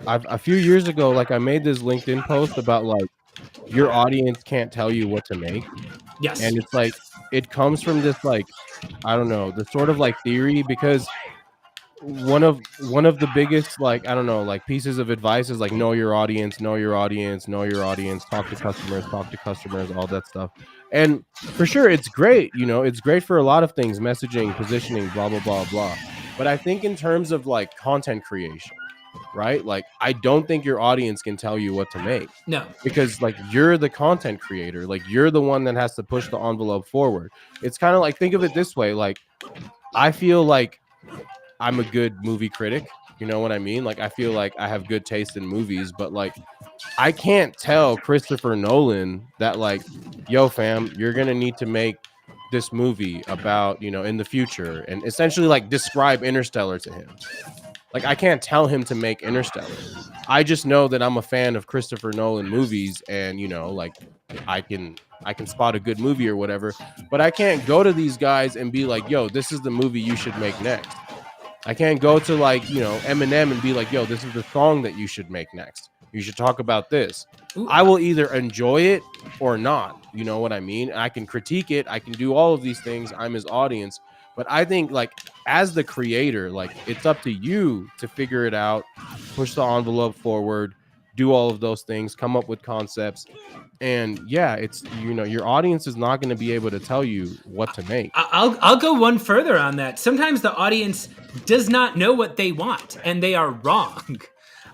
a few years ago, like I made this LinkedIn post about like your audience can't tell you what to make. Yes. And it's like it comes from this like, I don't know, the sort of like theory, because one of the biggest like, I don't know, like pieces of advice is like know your audience, talk to customers, all that stuff. And for sure it's great, it's great for a lot of things, messaging, positioning, blah blah blah blah. But I think in terms of like content creation, right? Like I don't think your audience can tell you what to make. No. Because like you're the content creator, like you're the one that has to push the envelope forward. It's kind of like, think of it this way, like I feel like I'm a good movie critic, you know what I mean? Like I feel like I have good taste in movies, but like I can't tell Christopher Nolan that like, yo fam, you're gonna need to make this movie about, in the future, and essentially like describe Interstellar to him. Like I can't tell him to make Interstellar. I just know that I'm a fan of Christopher Nolan movies, and like I can spot a good movie or whatever, but I can't go to these guys and be like, yo, this is the movie you should make next. I can't go to like, Eminem and be like, yo, this is the song that you should make next. You should talk about this. Ooh. I will either enjoy it or not. You know what I mean? I can critique it. I can do all of these things. I'm his audience. But I think like as the creator, like it's up to you to figure it out, push the envelope forward, do all of those things, come up with concepts. And yeah, it's, your audience is not going to be able to tell you what to make. I'll go one further on that. Sometimes the audience does not know what they want, and they are wrong.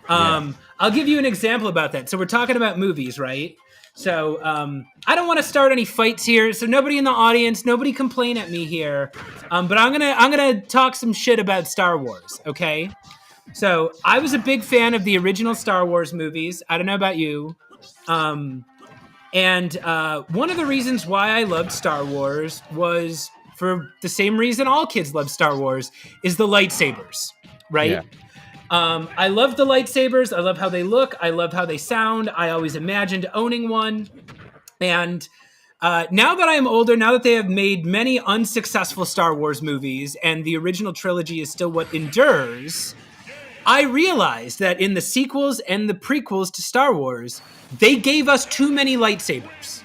I'll give you an example about that. So we're talking about movies, right? So I don't want to start any fights here. So nobody in the audience, nobody complain at me here. But I'm gonna talk some shit about Star Wars, okay? So I was a big fan of the original Star Wars movies. I don't know about you. And one of the reasons why I loved Star Wars was for the same reason all kids love Star Wars is the lightsabers, Yeah. right? I love the lightsabers. I love how they look. I love how they sound. I always imagined owning one. And now that I'm older, now that they have made many unsuccessful Star Wars movies and the original trilogy is still what endures, I realized that in the sequels and the prequels to Star Wars, they gave us too many lightsabers.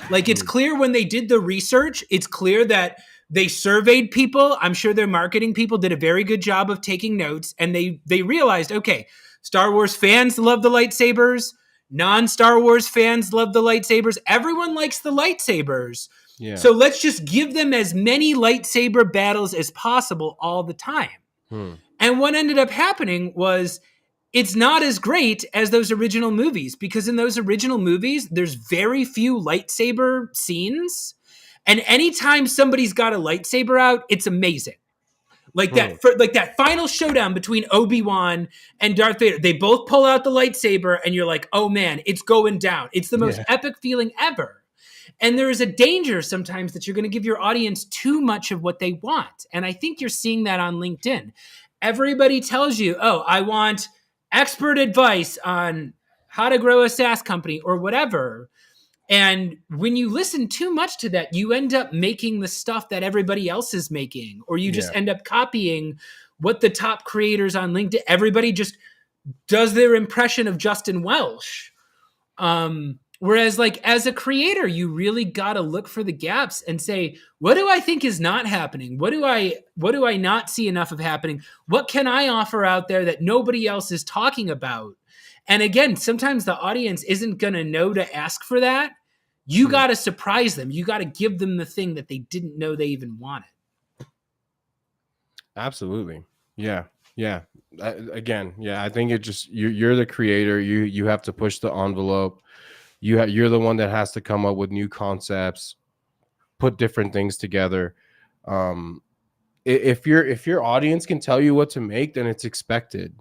Like, it's clear when they did the research, it's clear that they surveyed people. I'm sure their marketing people did a very good job of taking notes, and they realized, okay, Star Wars fans love the lightsabers, non-Star Wars fans love the lightsabers. Everyone likes the lightsabers. Yeah. So let's just give them as many lightsaber battles as possible all the time. Hmm. And what ended up happening was it's not as great as those original movies because in those original movies, there's very few lightsaber scenes. And anytime somebody's got a lightsaber out, it's amazing. Like Hmm. that final showdown between Obi-Wan and Darth Vader. They both pull out the lightsaber and you're like, "Oh man, it's going down." It's the most Yeah. epic feeling ever. And there is a danger sometimes that you're going to give your audience too much of what they want. And I think you're seeing that on LinkedIn. Everybody tells you, "Oh, I want expert advice on how to grow a SaaS company or whatever." And when you listen too much to that, you end up making the stuff that everybody else is making, or you just Yeah. end up copying what the top creators on LinkedIn, everybody just does their impression of Justin Welsh. Whereas, like, as a creator, you really got to look for the gaps and say, what do I think is not happening? What do I not see enough of happening? What can I offer out there that nobody else is talking about? And again, sometimes the audience isn't going to know to ask for that. You got to surprise them. You got to give them the thing that they didn't know they even wanted. Absolutely. Yeah. Yeah. Again, yeah, I think it just you're the creator. You have to push the envelope. You're the one that has to come up with new concepts, put different things together. Um, if your audience can tell you what to make, then it's expected,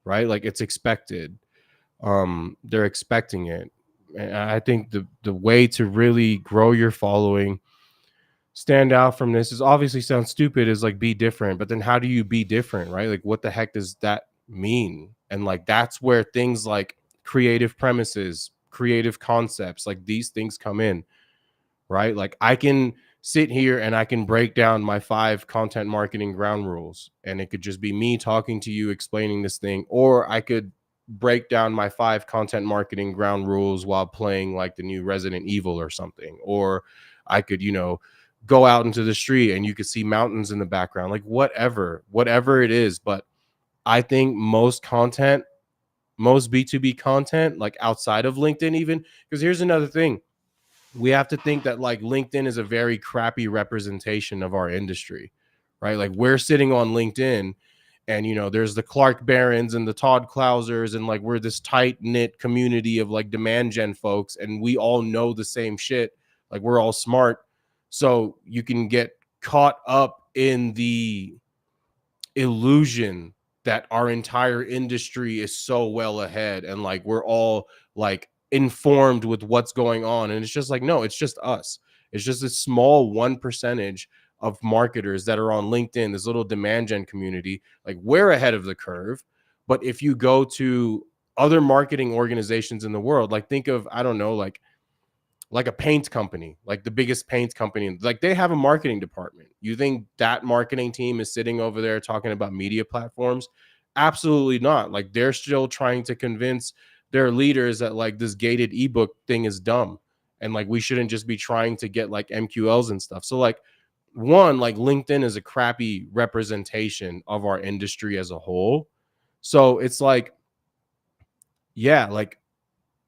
right? Like it's expected. They're expecting it. And I think the way to really grow your following, stand out from this is obviously sounds stupid, is like be different. But then how do you be different, right? Like what the heck does that mean? And like that's where things like creative premises, creative concepts, like these things come in, right? Like I can sit here and I can break down my 5 content marketing ground rules, and it could just be me talking to you explaining this thing, or I could break down my 5 content marketing ground rules while playing like the new Resident Evil or something, or I could, go out into the street and you could see mountains in the background, like whatever it is. But I think most B2B content, like outside of LinkedIn, even because here's another thing, we have to think that like LinkedIn is a very crappy representation of our industry, right? Like we're sitting on LinkedIn and there's the Clark Barons and the Todd Clausers, and like we're this tight knit community of like demand gen folks, and we all know the same shit. Like we're all smart. So you can get caught up in the illusion that our entire industry is so well ahead and like we're all like informed with what's going on, and it's just like, no, it's just us. It's just a small 1% of marketers that are on LinkedIn, this little demand gen community. Like we're ahead of the curve. But if you go to other marketing organizations in the world, like think of, I don't know, like a paint company, like the biggest paint company, like they have a marketing department. You think that marketing team is sitting over there talking about media platforms? Absolutely not. Like they're still trying to convince their leaders that like this gated ebook thing is dumb, and like we shouldn't just be trying to get like MQLs and stuff. So like like LinkedIn is a crappy representation of our industry as a whole. So it's like, yeah, like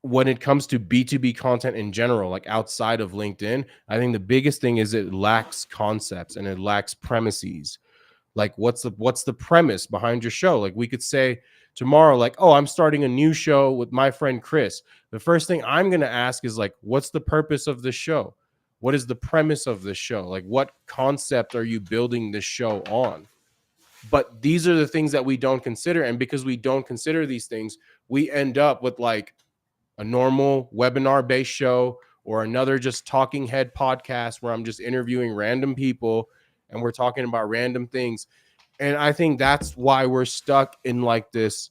when it comes to B2B content in general, like outside of LinkedIn, I think the biggest thing is it lacks concepts and it lacks premises. Like what's the premise behind your show? Like we could say tomorrow, like, oh, I'm starting a new show with my friend Chris. The first thing I'm going to ask is like, what's the purpose of this show? What is the premise of this show? Like what concept are you building this show on? But these are the things that we don't consider. And because we don't consider these things, we end up with like a normal webinar based show or another just talking head podcast where I'm just interviewing random people and we're talking about random things. And I think that's why we're stuck in like this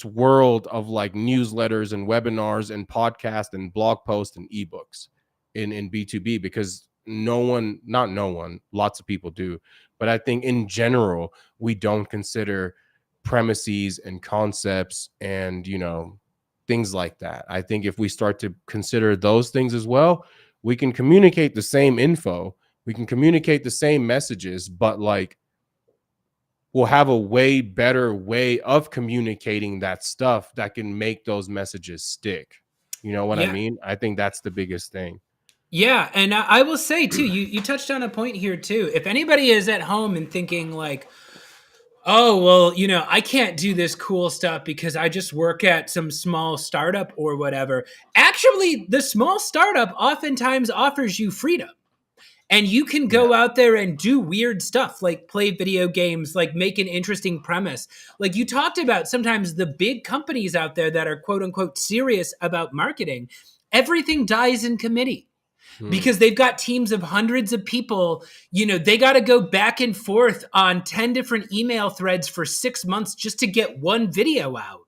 world of like newsletters and webinars and podcasts and blog posts and ebooks in B2B, because not no one, lots of people do. But I think in general, we don't consider premises and concepts and, things like that. I think if we start to consider those things as well, we can communicate the same info, we can communicate the same messages, but like we'll have a way better way of communicating that stuff that can make those messages stick. You know what I mean? I think that's the biggest thing. Yeah, and I will say too, you touched on a point here too. If anybody is at home and thinking like, oh, well, I can't do this cool stuff because I just work at some small startup or whatever. Actually, the small startup oftentimes offers you freedom. And you can go out there and do weird stuff, like play video games, like make an interesting premise. Like you talked about, sometimes the big companies out there that are quote unquote serious about marketing, everything dies in committee. Because they've got teams of hundreds of people, they got to go back and forth on 10 different email threads for 6 months just to get one video out.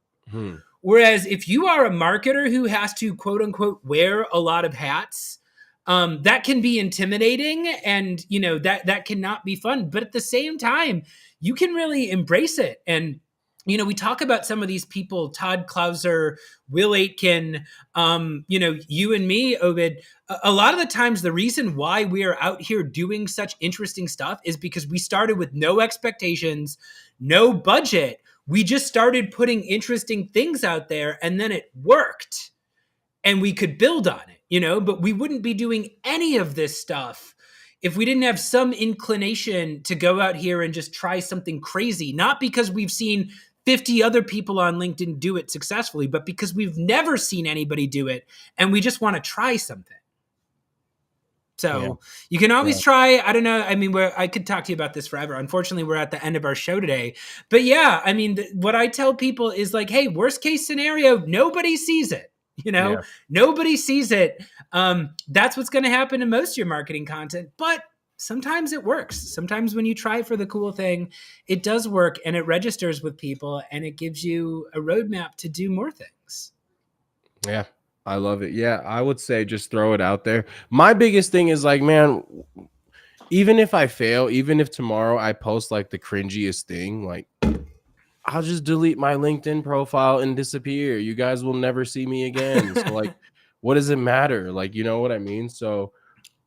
Whereas if you are a marketer who has to quote unquote wear a lot of hats, that can be intimidating, and that cannot be fun. But at the same time, you can really embrace it. And we talk about some of these people, Todd Clouser, Will Aitken, you and me, Obaid. A lot of the times, the reason why we are out here doing such interesting stuff is because we started with no expectations, no budget. We just started putting interesting things out there, and then it worked, and we could build on it, but we wouldn't be doing any of this stuff if we didn't have some inclination to go out here and just try something crazy, not because we've seen 50 other people on LinkedIn do it successfully, but because we've never seen anybody do it and we just want to try something. So you can always try. I don't know. I mean, I could talk to you about this forever. Unfortunately, we're at the end of our show today. But yeah, I mean, what I tell people is like, hey, worst case scenario, nobody sees it. Nobody sees it. That's what's going to happen in most of your marketing content. But sometimes it works. Sometimes when you try for the cool thing, it does work and it registers with people and it gives you a roadmap to do more things. Yeah, I love it. Yeah, I would say just throw it out there. My biggest thing is like, man, even if I fail, even if tomorrow I post like the cringiest thing, like I'll just delete my LinkedIn profile and disappear. You guys will never see me again. So like, what does it matter? Like, you know what I mean? So,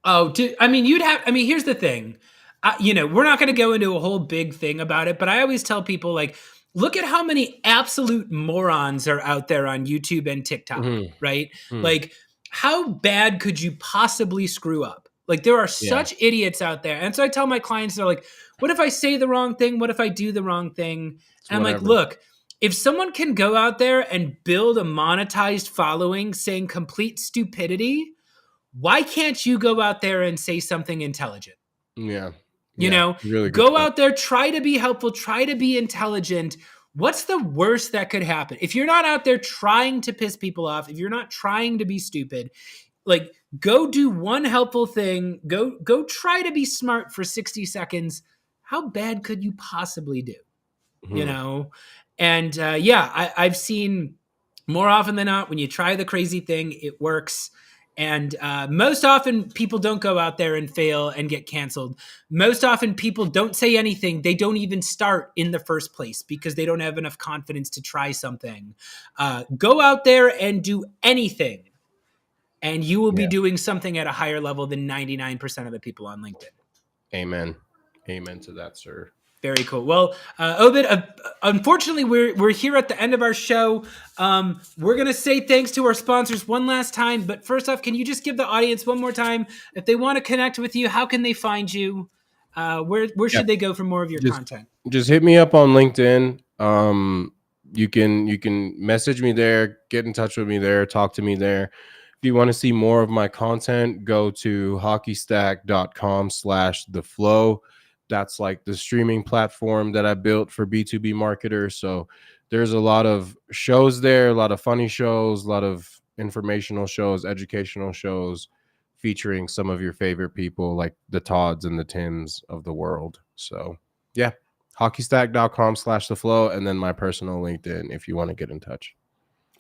here's the thing. We're not going to go into a whole big thing about it, but I always tell people like, look at how many absolute morons are out there on YouTube and TikTok, right? Like, how bad could you possibly screw up? Like, there are such idiots out there. And so I tell my clients, they're like, what if I say the wrong thing? What if I do the wrong thing? And I'm like, look, if someone can go out there and build a monetized following saying complete stupidity, why can't you go out there and say something intelligent? Really go out there, try to be helpful, try to be intelligent. What's the worst that could happen? If you're not out there trying to piss people off, if you're not trying to be stupid, like go do one helpful thing, go try to be smart for 60 seconds. How bad could you possibly do? And I've seen more often than not, when you try the crazy thing, it works. And most often people don't go out there and fail and get canceled. Most often people don't say anything. They don't even start in the first place because they don't have enough confidence to try something. Go out there and do anything, and you will be doing something at a higher level than 99% of the people on LinkedIn. Amen. Amen to that, sir. Very cool. Well, Obaid, unfortunately, we're here at the end of our show. We're going to say thanks to our sponsors one last time. But first off, can you just give the audience one more time, if they want to connect with you, how can they find you? Where should they go for more of your content? Just hit me up on LinkedIn. You can message me there, get in touch with me there, talk to me there. If you want to see more of my content, go to hockeystack.com/theflow. that's like the streaming platform that I built for B2B marketers. So there's a lot of shows there, a lot of funny shows, a lot of informational shows, educational shows featuring some of your favorite people like the Todds and the Tims of the world. So yeah, hockeystack.com/theflow, and then my personal LinkedIn if you want to get in touch.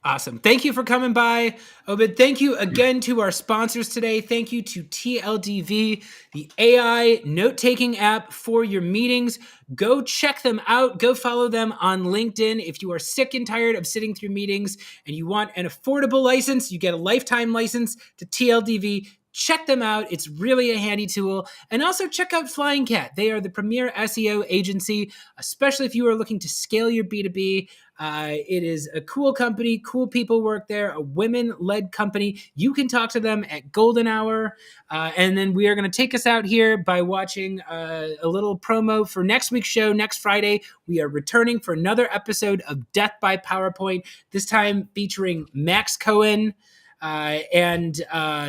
Awesome. Thank you for coming by, Obaid. Thank you again to our sponsors today. Thank you to TLDV, the AI note-taking app for your meetings. Go check them out. Go follow them on LinkedIn. If you are sick and tired of sitting through meetings and you want an affordable license, you get a lifetime license to TLDV. Check them out. It's really a handy tool. And also check out Flying Cat. They are the premier SEO agency, especially if you are looking to scale your B2B. It is a cool company. Cool people work there. A women-led company. You can talk to them at Golden Hour. And then we are going to take us out here by watching a little promo for next week's show. Next Friday, we are returning for another episode of Death by PowerPoint, this time featuring Max Cohen and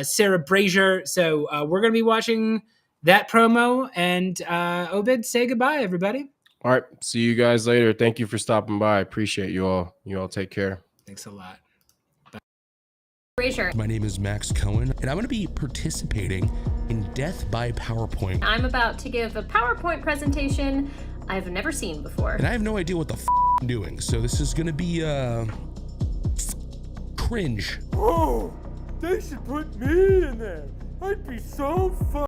Sarah Brazier. So we're going to be watching that promo. And Obaid, say goodbye, everybody. All right. See you guys later. Thank you for stopping by. Appreciate you all. You all take care. Thanks a lot. My name is Max Cohen, and I'm going to be participating in Death by PowerPoint. I'm about to give a PowerPoint presentation I've never seen before. And I have no idea what the I'm doing, so this is going to be, cringe. Oh, they should put me in there. I'd be so fun.